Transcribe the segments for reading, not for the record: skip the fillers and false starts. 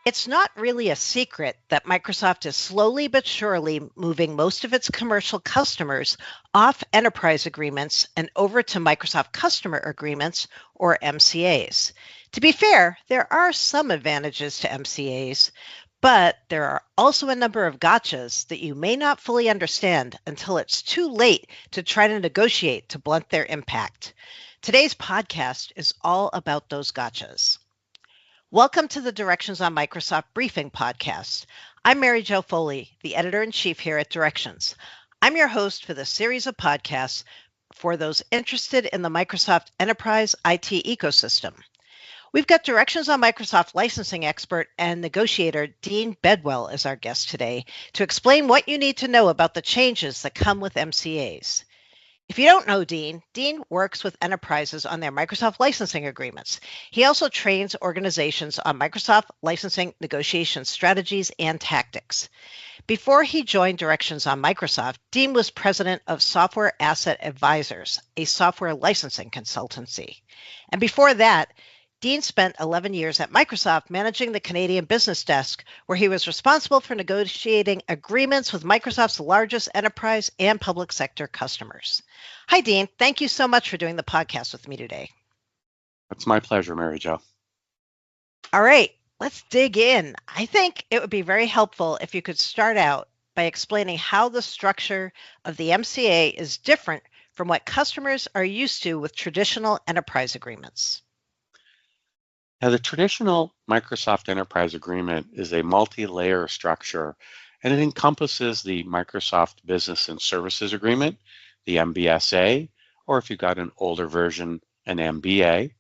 It's not really a secret that Microsoft is slowly but surely moving most of its commercial customers off enterprise agreements and over to Microsoft Customer Agreements, or MCAs. To be fair, there are some advantages to MCAs, but there are also a number of gotchas that you may not fully understand until it's too late to try to negotiate to blunt their impact. Today's podcast is all about those gotchas. Welcome to the Directions on Microsoft Briefing podcast. I'm Mary Jo Foley, the editor-in-chief here at Directions. I'm your host for this series of podcasts for those interested in the Microsoft Enterprise IT ecosystem. We've got Directions on Microsoft licensing expert and negotiator Dean Bedwell as our guest today to explain what you need to know about the changes that come with MCAs. If you don't know Dean works with enterprises on their Microsoft licensing agreements. He also trains organizations on Microsoft licensing negotiation strategies and tactics. Before he joined Directions on Microsoft, Dean was president of Software Asset Advisors, a software licensing consultancy. And before that, Dean spent 11 years at Microsoft managing the Canadian business desk, where he was responsible for negotiating agreements with Microsoft's largest enterprise and public sector customers. Hi, Dean. Thank you so much for doing the podcast with me today. It's my pleasure, Mary Jo. All right, let's dig in. I think it would be very helpful if you could start out by explaining how the structure of the MCA is different from what customers are used to with traditional enterprise agreements. Now, the traditional Microsoft Enterprise Agreement is a multi-layer structure, and it encompasses the Microsoft Business and Services Agreement, the MBSA, or if you've got an older version, an MBA,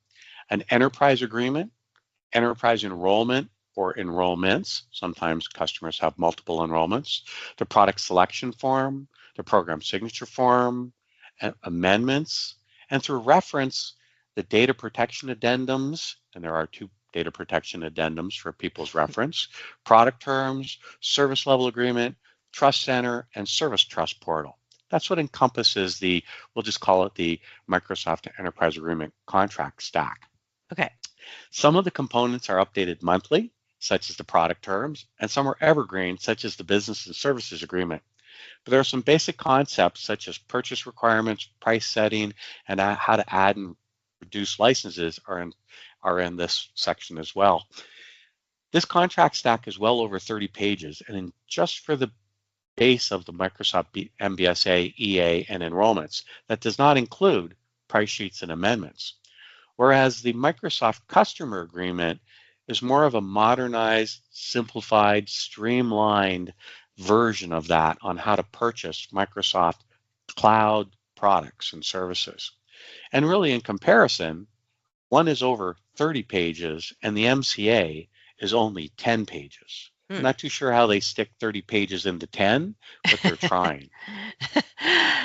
an Enterprise Agreement, Enterprise Enrollment or enrollments. Sometimes customers have multiple enrollments, the Product Selection Form, the Program Signature Form, amendments, and through reference, the Data Protection Addendums, and there are two data protection addendums for people's reference, product terms, service level agreement, trust center, and service trust portal. That's what encompasses we'll just call it the Microsoft Enterprise Agreement contract stack. Okay. Some of the components are updated monthly, such as the product terms, and some are evergreen, such as the Business and Services Agreement. But there are some basic concepts, such as purchase requirements, price setting, and how to add and reduce licenses are in this section as well. This contract stack is well over 30 pages, and just for the base of the Microsoft MBSA, EA, and enrollments, that does not include price sheets and amendments. Whereas the Microsoft Customer Agreement is more of a modernized, simplified, streamlined version of that on how to purchase Microsoft cloud products and services. And really, in comparison, one is over 30 pages and the MCA is only 10 pages. I'm not too sure how they stick 30 pages into 10, but they're trying.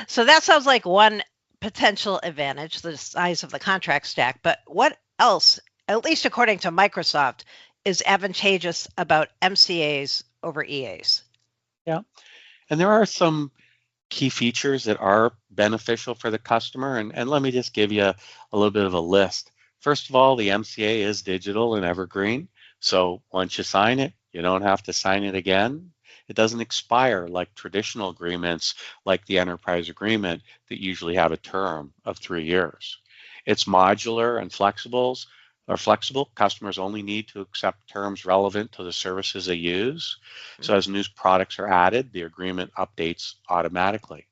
So that sounds like one potential advantage, the size of the contract stack. But what else, at least according to Microsoft, is advantageous about MCAs over EAs? Yeah, and there are some key features that are beneficial for the customer. And let me just give you a little bit of a list. First of all, the MCA is digital and evergreen. So once you sign it, you don't have to sign it again. It doesn't expire like traditional agreements like the Enterprise Agreement that usually have a term of 3 years. It's modular and flexible. Customers only need to accept terms relevant to the services they use. So as new products are added, the agreement updates automatically.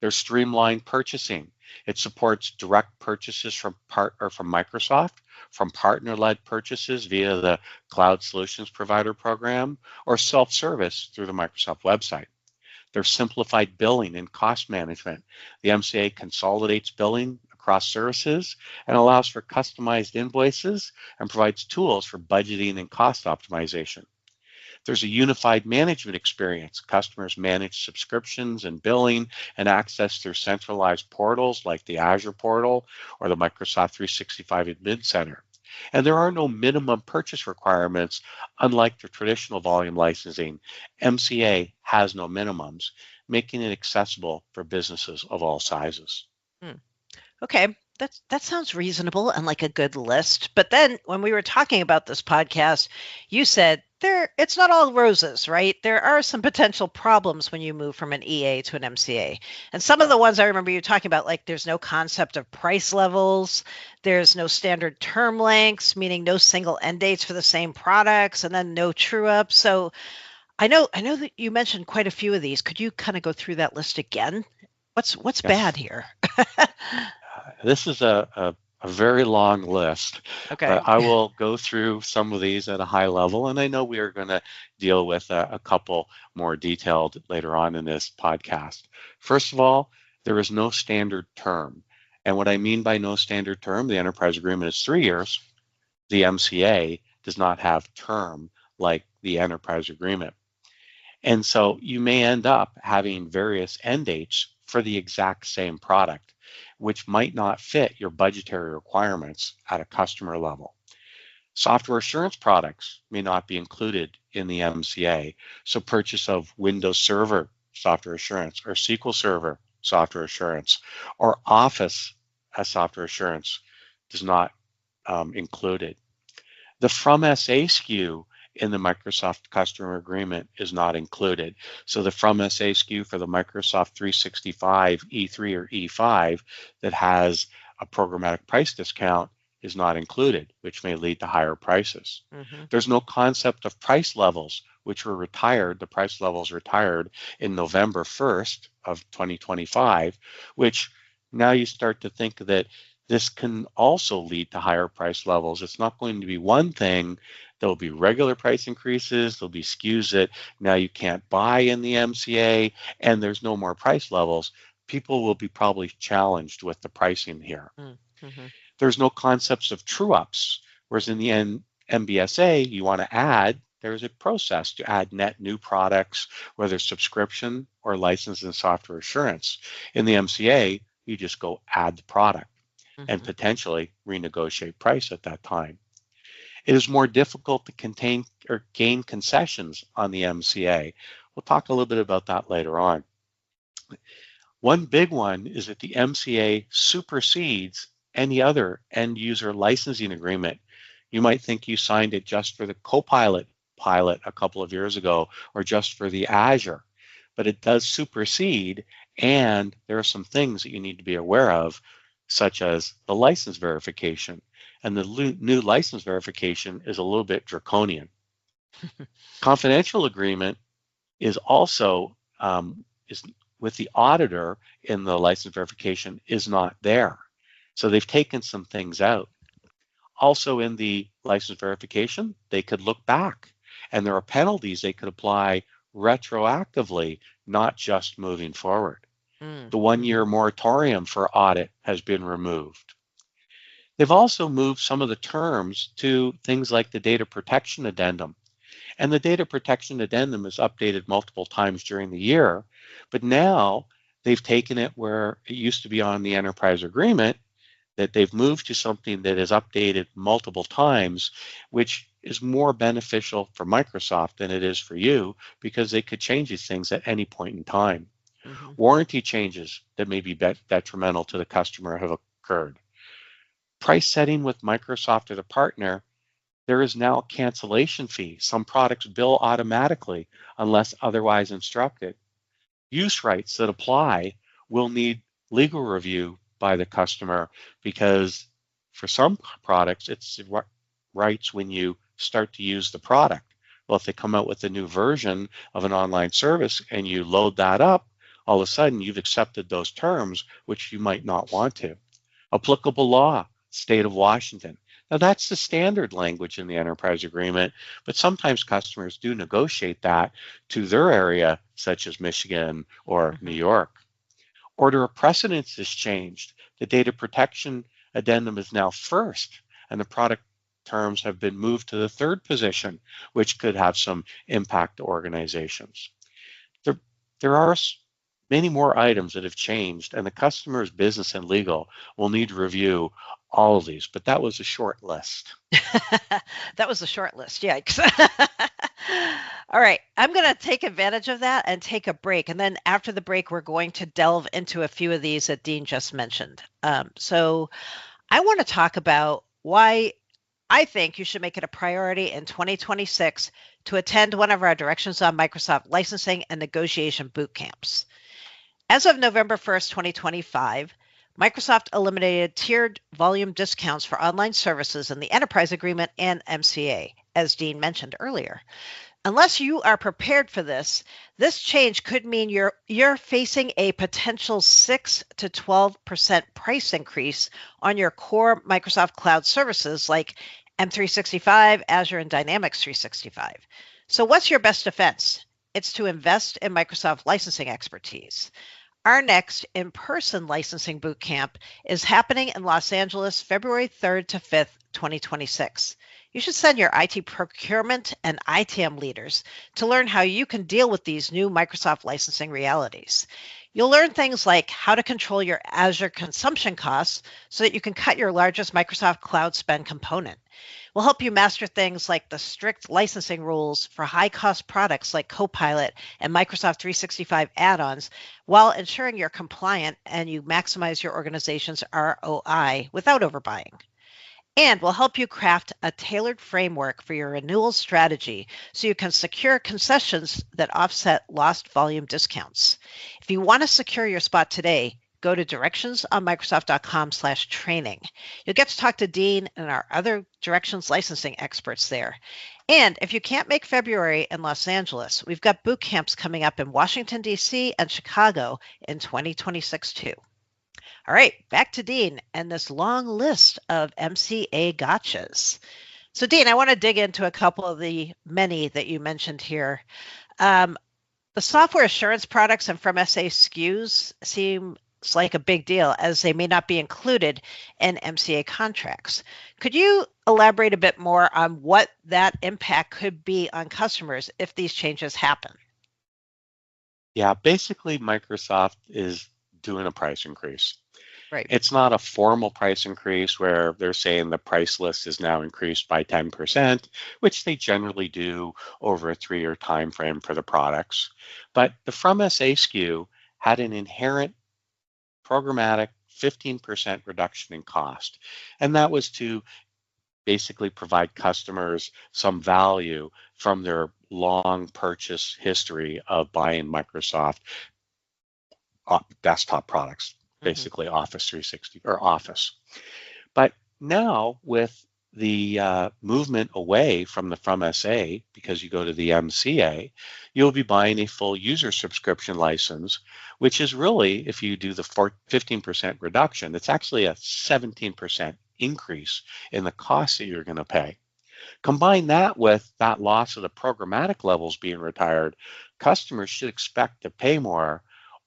There's streamlined purchasing. It supports direct purchases from Microsoft, from partner-led purchases via the Cloud Solutions Provider program, or self-service through the Microsoft website. There's simplified billing and cost management. The MCA consolidates billing across services and allows for customized invoices and provides tools for budgeting and cost optimization. There's a unified management experience. Customers manage subscriptions and billing and access through centralized portals like the Azure portal or the Microsoft 365 Admin Center. And there are no minimum purchase requirements, unlike the traditional volume licensing. MCA has no minimums, making it accessible for businesses of all sizes. Okay, that sounds reasonable and like a good list. But then when we were talking about this podcast, you said it's not all roses, right? There are some potential problems when you move from an EA to an MCA. And some of the ones I remember you talking about, like there's no concept of price levels, there's no standard term lengths, meaning no single end dates for the same products, and then no true up. So I know that you mentioned quite a few of these. Could you kind of go through that list again? What's bad Yes. here? This is a very long list, Okay. but I will go through some of these at a high level, and I know we are going to deal with a couple more detailed later on in this podcast. First of all, there is no standard term. And what I mean by no standard term, the enterprise agreement is 3 years. The MCA does not have term like the enterprise agreement. And so you may end up having various end dates for the exact same product, which might not fit your budgetary requirements at a customer level. Software assurance products may not be included in the MCA. So purchase of Windows Server software assurance or SQL Server software assurance or Office as software assurance does not include it. The From SA SKU in the Microsoft customer agreement is not included. So the From SA SKU for the Microsoft 365 E3 or E5 that has a programmatic price discount is not included, which may lead to higher prices. Mm-hmm. There's no concept of price levels, which were retired. The price levels retired in November 1st of 2025, which now you start to think that this can also lead to higher price levels. It's not going to be one thing. There'll be regular price increases. There'll be SKUs that now you can't buy in the MCA, and there's no more price levels. People will be probably challenged with the pricing here. Mm-hmm. There's no concepts of true ups, whereas in the MBSA, you want to add, there's a process to add net new products, whether subscription or license and software assurance. In the MCA, you just go add the product and potentially renegotiate price at that time. It is more difficult to contain or gain concessions on the MCA. We'll talk a little bit about that later on. One big one is that the MCA supersedes any other end user licensing agreement. You might think you signed it just for the Copilot pilot a couple of years ago or just for the Azure, but it does supersede, and there are some things that you need to be aware of, such as the license verification. And the new license verification is a little bit draconian. Confidential agreement is also is with the auditor in the license verification is not there. So they've taken some things out. Also in the license verification, they could look back, and there are penalties they could apply retroactively, not just moving forward. The 1-year moratorium for audit has been removed. They've also moved some of the terms to things like the data protection addendum. And the data protection addendum is updated multiple times during the year, but now they've taken it where it used to be on the enterprise agreement, that they've moved to something that is updated multiple times, which is more beneficial for Microsoft than it is for you, because they could change these things at any point in time. Warranty changes that may be detrimental to the customer have occurred. Price setting with Microsoft as a partner, there is now a cancellation fee. Some products bill automatically unless otherwise instructed. Use rights that apply will need legal review by the customer, because for some products, it's rights when you start to use the product. Well, if they come out with a new version of an online service and you load that up, all of a sudden you've accepted those terms, which you might not want to. Applicable law, state of Washington. Now that's the standard language in the enterprise agreement, but sometimes customers do negotiate that to their area, such as Michigan or New York. Order of precedence has changed. The data protection addendum is now first, and the product terms have been moved to the third position, which could have some impact to organizations. There are many more items that have changed, and the customer's business and legal will need to review all of these, but that was a short list. That was a short list, yikes. All right, I'm going to take advantage of that and take a break. And then after the break, we're going to delve into a few of these that Dean just mentioned. So I want to talk about why I think you should make it a priority in 2026 to attend one of our Directions on Microsoft licensing and negotiation boot camps. As of November 1st, 2025, Microsoft eliminated tiered volume discounts for online services in the Enterprise Agreement and MCA, as Dean mentioned earlier. Unless you are prepared for this change could mean you're facing a potential 6 to 12% price increase on your core Microsoft Cloud services like M365, Azure, and Dynamics 365. So what's your best defense? It's to invest in Microsoft licensing expertise. Our next in-person licensing bootcamp is happening in Los Angeles, February 3rd to 5th, 2026. You should send your IT procurement and ITAM leaders to learn how you can deal with these new Microsoft licensing realities. You'll learn things like how to control your Azure consumption costs so that you can cut your largest Microsoft Cloud spend component. We'll help you master things like the strict licensing rules for high-cost products like Copilot and Microsoft 365 add-ons while ensuring you're compliant and you maximize your organization's ROI without overbuying. And we'll help you craft a tailored framework for your renewal strategy so you can secure concessions that offset lost volume discounts. If you want to secure your spot today, go to directionsonmicrosoft.com/training. You'll get to talk to Dean and our other Directions licensing experts there. And if you can't make February in Los Angeles, we've got boot camps coming up in Washington, D.C. and Chicago in 2026 too. All right, back to Dean and this long list of MCA gotchas. So Dean, I want to dig into a couple of the many that you mentioned here. The software assurance products and from SA SKUs seems like a big deal as they may not be included in MCA contracts. Could you elaborate a bit more on what that impact could be on customers if these changes happen? Yeah, basically Microsoft is doing a price increase. Right. It's not a formal price increase where they're saying the price list is now increased by 10%, which they generally do over a 3-year time frame for the products. But the From SA SKU had an inherent programmatic 15% reduction in cost. And that was to basically provide customers some value from their long purchase history of buying Microsoft desktop products. Basically Office 360 or Office. But now with the movement away from the From SA, because you go to the MCA, you'll be buying a full user subscription license, which is really, if you do the 15% reduction, it's actually a 17% increase in the cost that you're going to pay. Combine that with that loss of the programmatic levels being retired, customers should expect to pay more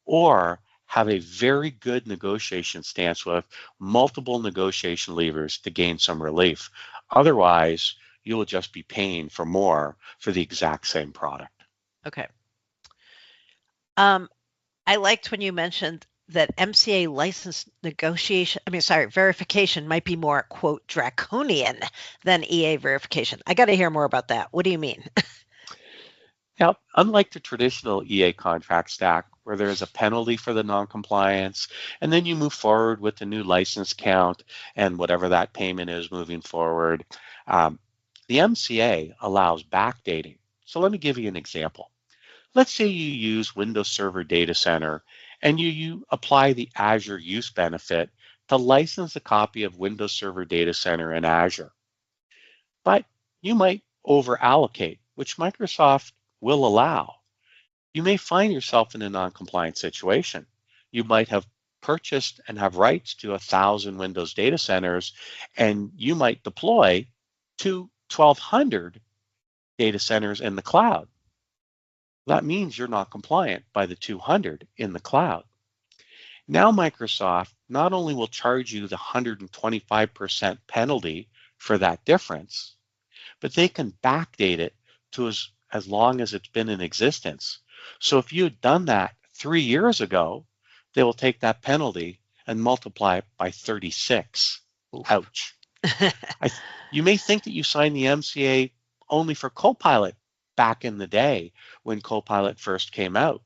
or have a very good negotiation stance with multiple negotiation levers to gain some relief. Otherwise, you will just be paying for more for the exact same product. Okay. I liked when you mentioned that MCA license verification might be more, quote, draconian than EA verification. I got to hear more about that. What do you mean? Now, unlike the traditional EA contract stack, where there is a penalty for the noncompliance, and then you move forward with the new license count and whatever that payment is moving forward, the MCA allows backdating. So let me give you an example. Let's say you use Windows Server Data Center and you apply the Azure use benefit to license a copy of Windows Server Data Center in Azure. But you might over allocate, which Microsoft will allow. You may find yourself in a non-compliant situation. You might have purchased and have rights to 1,000 Windows data centers, and you might deploy to 1,200 data centers in the cloud. That means you're not compliant by the 200 in the cloud. Now Microsoft not only will charge you the 125% penalty for that difference, but they can backdate it to as long as it's been in existence. So if you had done that 3 years ago, they will take that penalty and multiply it by 36. Oof. Ouch. You may think that you signed the MCA only for Copilot back in the day when Copilot first came out.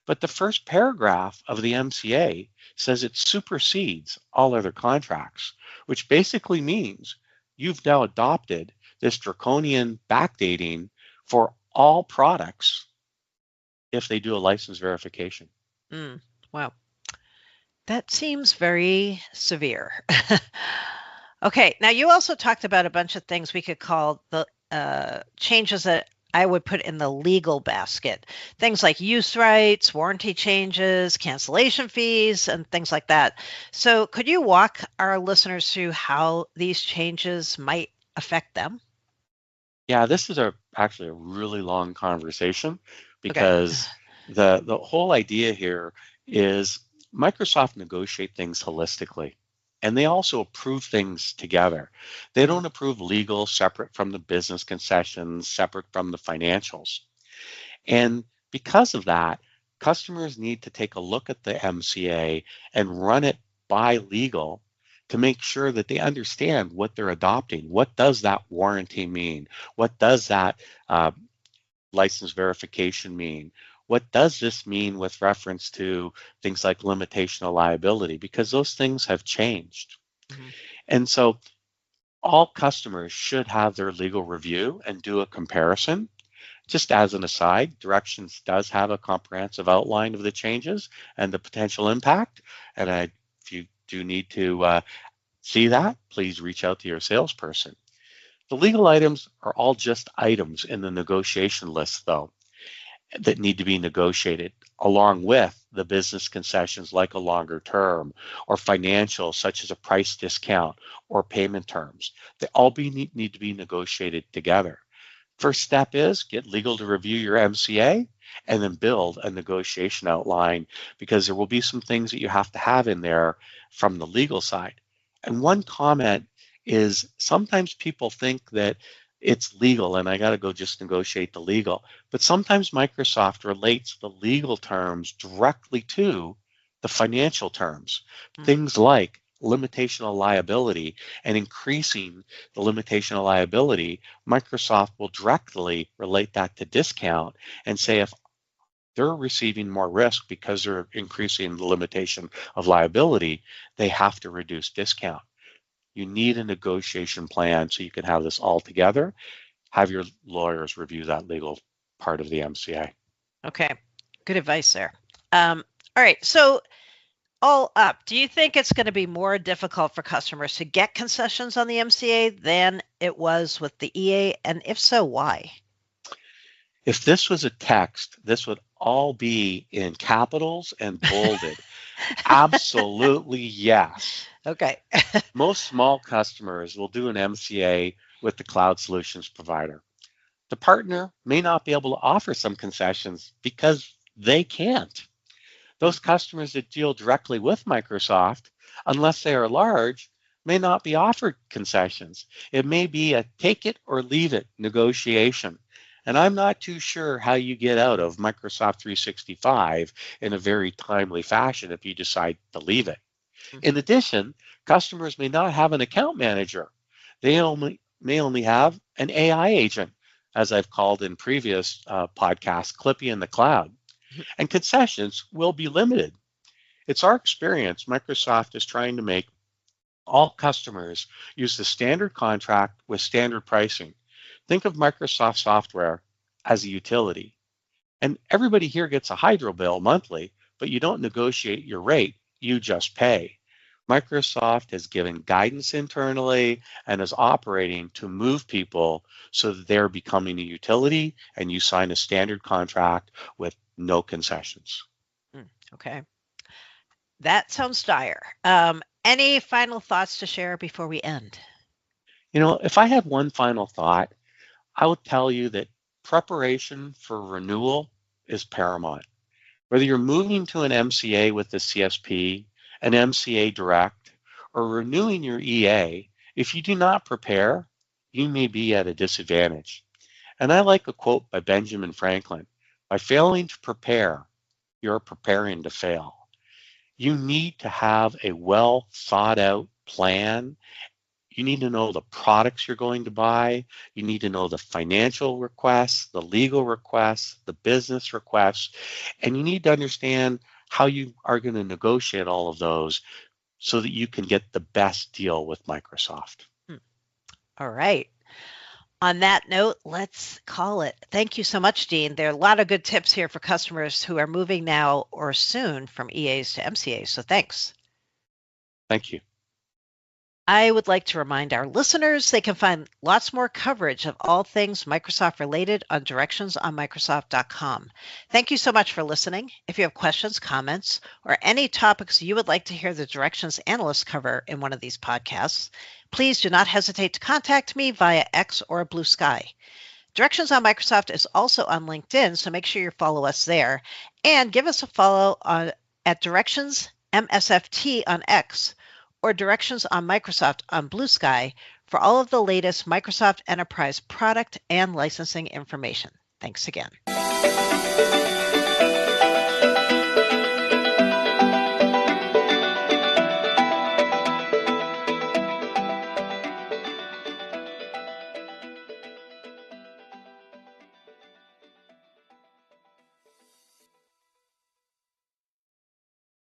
But the first paragraph of the MCA says it supersedes all other contracts, which basically means you've now adopted this draconian backdating for all products if they do a license verification. Wow. That seems very severe. Okay, now you also talked about a bunch of things we could call the changes that I would put in the legal basket. Things like use rights, warranty changes, cancellation fees, and things like that. So could you walk our listeners through how these changes might affect them? Yeah, this is actually a really long conversation Okay. because the whole idea here is Microsoft negotiate things holistically, and they also approve things together. They don't approve legal separate from the business concessions, separate from the financials. And because of that, customers need to take a look at the MCA and run it by legal to make sure that they understand what they're adopting. What does that warranty mean? What does that license verification mean? What does this mean with reference to things like limitation of liability? Because those things have changed. Mhm. And so all customers should have their legal review and do a comparison. Just as an aside, Directions does have a comprehensive outline of the changes and the potential impact. And if you do need to see that, please reach out to your salesperson. The legal items are all just items in the negotiation list, though, that need to be negotiated along with the business concessions like a longer term or financial such as a price discount or payment terms. They all need to be negotiated together. First step is get legal to review your MCA and then build a negotiation outline because there will be some things that you have to have in there from the legal side. And one comment is sometimes people think that it's legal and I got to go just negotiate the legal. But sometimes Microsoft relates the legal terms directly to the financial terms. Things like limitation of liability and increasing the limitation of liability, Microsoft will directly relate that to discount and say if they're receiving more risk because they're increasing the limitation of liability, they have to reduce discount. You need a negotiation plan so you can have this all together. Have your lawyers review that legal part of the MCA. Okay, good advice there. All right, so all up, do you think it's going to be more difficult for customers to get concessions on the MCA than it was with the EA? And if so, why? If this was a text, this would all be in capitals and bolded. Absolutely yes. Okay. Most small customers will do an MCA with the cloud solutions provider. The partner may not be able to offer some concessions because they can't. Those customers that deal directly with Microsoft, unless they are large, may not be offered concessions. It may be a take it or leave it negotiation. And I'm not too sure how you get out of Microsoft 365 in a very timely fashion if you decide to leave it. In addition, customers may not have an account manager. They may only have an AI agent, as I've called in previous podcasts, Clippy in the cloud. And concessions will be limited. It's our experience Microsoft is trying to make all customers use the standard contract with standard pricing. Think of Microsoft software as a utility. And everybody here gets a hydro bill monthly, but you don't negotiate your rate, you just pay. Microsoft has given guidance internally and is operating to move people so that they're becoming a utility and you sign a standard contract with no concessions. Okay. That sounds dire. Any final thoughts to share before we end? You know, if I had one final thought, I would tell you that preparation for renewal is paramount. Whether you're moving to an MCA with the CSP, an MCA direct, or renewing your EA, if you do not prepare, you may be at a disadvantage. And I like a quote by Benjamin Franklin: by failing to prepare, you're preparing to fail. You need to have a well thought out plan. You need to know the products you're going to buy. You need to know the financial requests, the legal requests, the business requests, and you need to understand how you are going to negotiate all of those so that you can get the best deal with Microsoft. All right. On that note, let's call it. Thank you so much, Dean. There are a lot of good tips here for customers who are moving now or soon from EAs to MCAs, so thanks. Thank you. I would like to remind our listeners they can find lots more coverage of all things Microsoft related on directionsonmicrosoft.com. Thank you so much for listening. If you have questions, comments, or any topics you would like to hear the Directions analysts cover in one of these podcasts, please do not hesitate to contact me via X or Blue Sky. Directions on Microsoft is also on LinkedIn, so make sure you follow us there. And give us a follow at Directions MSFT on X or Directions on Microsoft on Blue Sky for all of the latest Microsoft Enterprise product and licensing information. Thanks again.